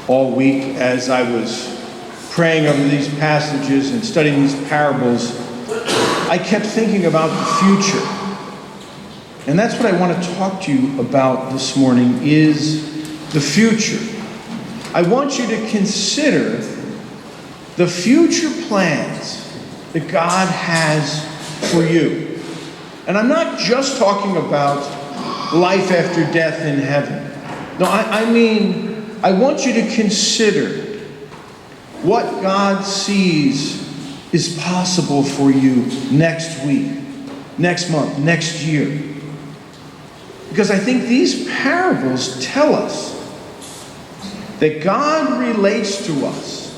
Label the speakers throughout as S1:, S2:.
S1: all week as I was praying over these passages and studying these parables, I kept thinking about the future. And that's what I want to talk to you about this morning, is the future. I want you to consider the future plans that God has for you. And I'm not just talking about life after death in heaven. No, I mean, I want you to consider what God sees is possible for you next week, next month, next year. Because I think these parables tell us that God relates to us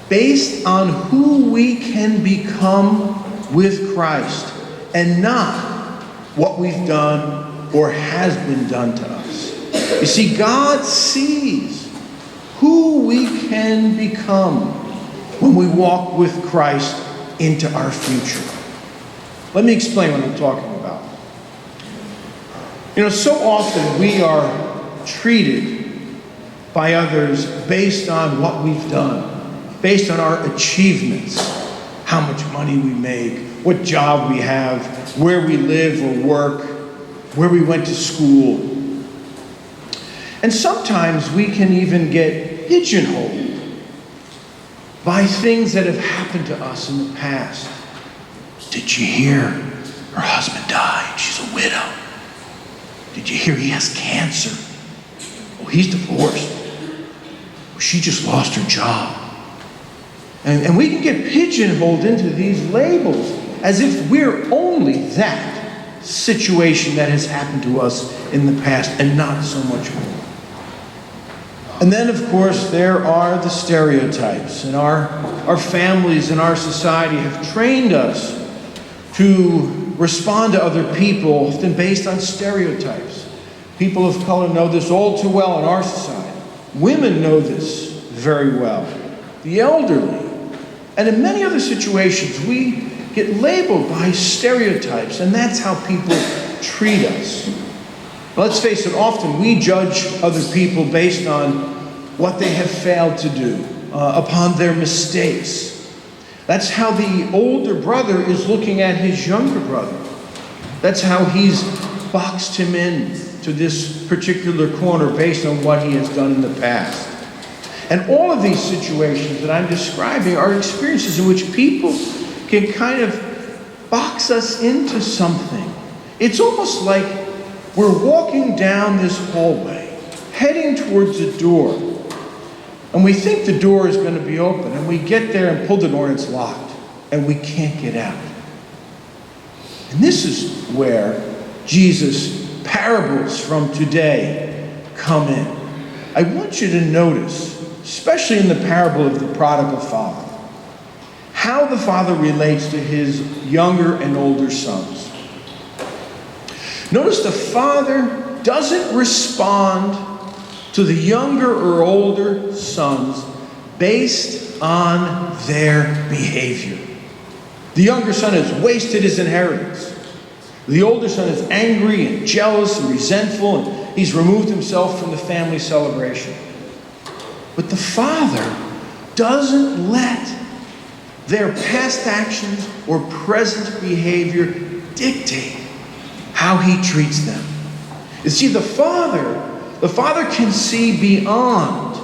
S1: based on who we can become with Christ and not what we've done or has been done to us. You see, God sees who we can become when we walk with Christ into our future. Let me explain what I'm talking about. You know, so often we are treated by others based on what we've done, based on our achievements, how much money we make, what job we have, where we live or work, where we went to school. And sometimes we can even get pigeonholed by things that have happened to us in the past. Did you hear her husband died? She's a widow. Did you hear he has cancer? Oh, he's divorced. She just lost her job. And we can get pigeonholed into these labels as if we're only that situation that has happened to us in the past and not so much more. And then, of course, there are the stereotypes. And our families and our society have trained us to respond to other people, often based on stereotypes. People of color know this all too well in our society. Women know this very well. The elderly. And in many other situations, we get labeled by stereotypes, and that's how people treat us. Let's face it, often we judge other people based on what they have failed to do, upon their mistakes. That's how the older brother is looking at his younger brother. That's how he's boxed him in to this particular corner based on what he has done in the past. And all of these situations that I'm describing are experiences in which people can kind of box us into something. It's almost like we're walking down this hallway, heading towards a door, and we think the door is going to be open, and we get there and pull the door and it's locked, and we can't get out. And this is where Jesus' parables from today come in. I want you to notice, especially in the parable of the prodigal father, how the father relates to his younger and older sons. Notice the father doesn't respond to the younger or older sons based on their behavior. The younger son has wasted his inheritance. The older son is angry and jealous and resentful, and he's removed himself from the family celebration. But the father doesn't let their past actions or present behavior dictate how he treats them. You see, the father can see beyond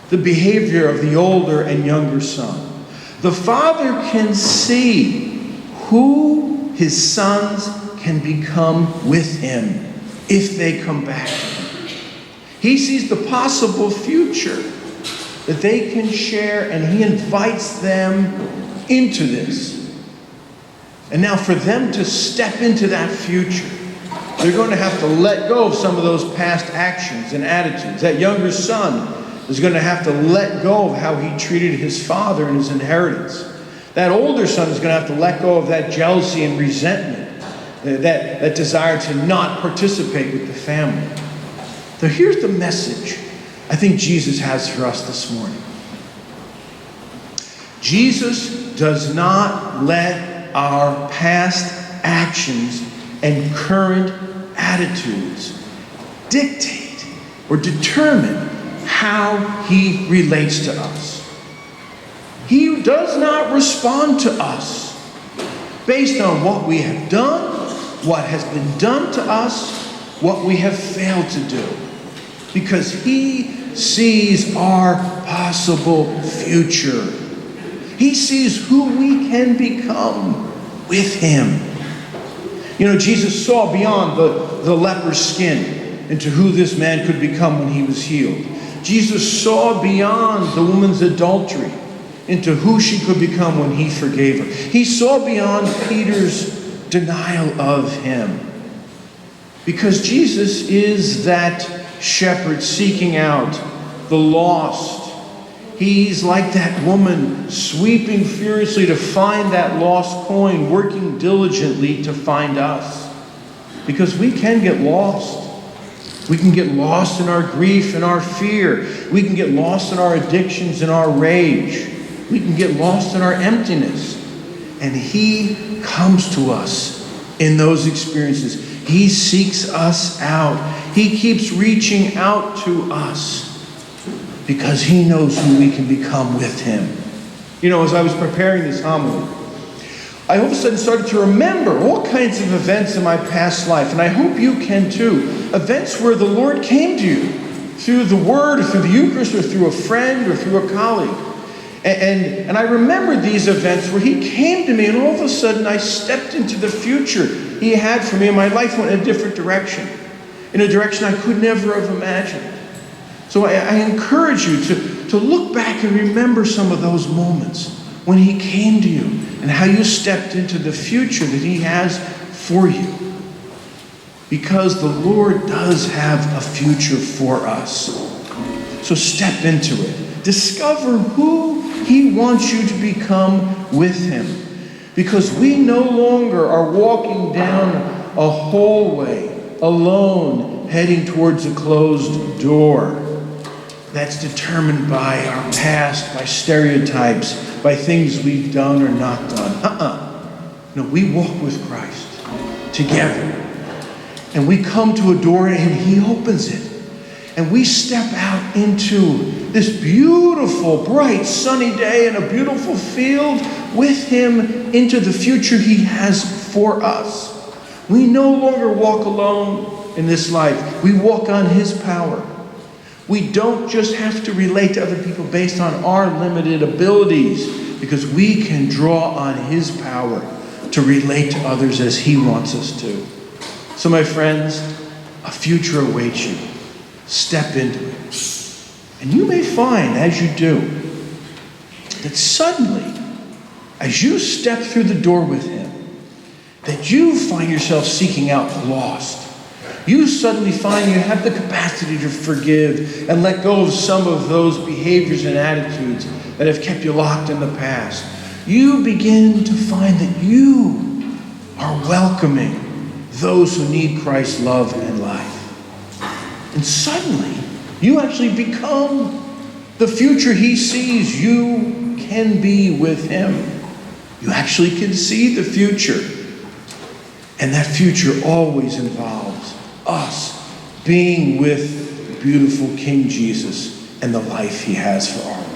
S1: the behavior of the older and younger son. The father can see who his sons can become with him if they come back to him. He sees the possible future that they can share, and he invites them into this. And now for them to step into that future, they're going to have to let go of some of those past actions and attitudes. That younger son is going to have to let go of how he treated his father and his inheritance. That older son is going to have to let go of that jealousy and resentment, that desire to not participate with the family. So here's the message I think Jesus has for us this morning. Jesus does not let our past actions and current attitudes dictate or determine how he relates to us. He does not respond to us based on what we have done, what has been done to us, what we have failed to do. Because he sees our possible future. He sees who we can become with him. You know, Jesus saw beyond the leper's skin into who this man could become when he was healed. Jesus saw beyond the woman's adultery into who she could become when he forgave her. He saw beyond Peter's denial of him. Because Jesus is that shepherd seeking out the lost. He's like that woman sweeping furiously to find that lost coin, working diligently to find us. Because we can get lost. We can get lost in our grief and our fear. We can get lost in our addictions and our rage. We can get lost in our emptiness. And he comes to us in those experiences. He seeks us out. He keeps reaching out to us because he knows who we can become with him. You know, as I was preparing this homily, I all of a sudden started to remember all kinds of events in my past life, and I hope you can too. Events where the Lord came to you through the Word, or through the Eucharist, or through a friend, or through a colleague. And I remembered these events where he came to me, and all of a sudden I stepped into the future he had for me, and my life went in a different direction, in a direction I could never have imagined. So I encourage you to look back and remember some of those moments when he came to you and how you stepped into the future that he has for you. Because the Lord does have a future for us. So step into it. Discover who he wants you to become with him. Because we no longer are walking down a hallway alone, heading towards a closed door that's determined by our past, by stereotypes, by things we've done or not done. No, we walk with Christ together. And we come to a door and he opens it. And we step out into this beautiful, bright, sunny day in a beautiful field with him into the future he has for us. We no longer walk alone in this life. We walk on his power. We don't just have to relate to other people based on our limited abilities, because we can draw on his power to relate to others as he wants us to. So my friends, a future awaits you. Step into it. And you may find, as you do, that suddenly, as you step through the door with him, that you find yourself seeking out the lost. You suddenly find you have the capacity to forgive and let go of some of those behaviors and attitudes that have kept you locked in the past. You begin to find that you are welcoming those who need Christ's love and life. And suddenly, you actually become the future he sees you can be with him. You actually can see the future. And that future always involves us being with the beautiful King Jesus and the life he has for our lives.